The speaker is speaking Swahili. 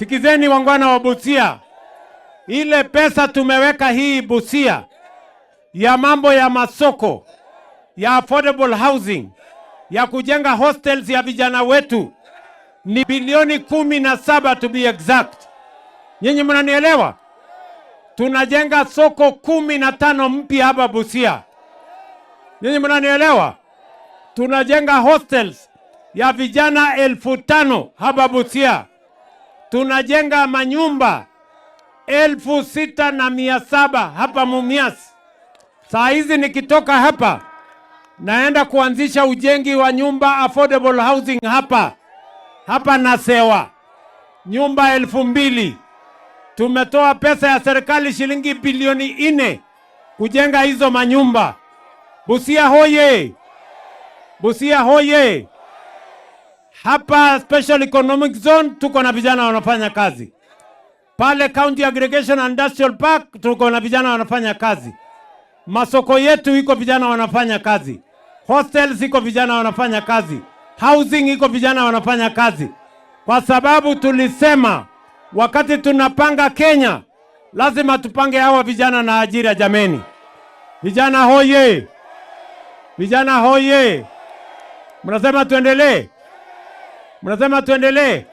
Sikizeni wangwana wa Busia, ile pesa tumeweka hii Busia ya mambo ya masoko, ya affordable housing, ya kujenga hostels ya vijana wetu ni bilioni 17 to be exact. Nyinyi mnanielewa? Tunajenga soko 15 mpya hapa Busia. Nyinyi mnanielewa? Tunajenga hostels ya vijana 5,000 hapa Busia. Tunajenga manyumba 6,700 hapa Mumias. Saa hizi nikitoka hapa naenda kuanzisha ujenzi wa nyumba affordable housing hapa Nasewa, nyumba 2,000. Tumetoa pesa ya serikali shilingi bilioni 4 kujenga hizo manyumba. Busia hoye! Busia hoye! Hapa Special Economic Zone tuko na vijana wanafanya kazi. Pale County Aggregation and Industrial Park tuko na vijana wanafanya kazi. Masoko yetu iko vijana wanafanya kazi. Hostels iko vijana wanafanya kazi. Housing iko vijana wanafanya kazi. Kwa sababu tulisema wakati tunapanga Kenya lazima tupange hawa vijana na ajira jameni. Vijana hoye! Vijana hoye! Mnasema tuendelee? Mnasema tuendelee?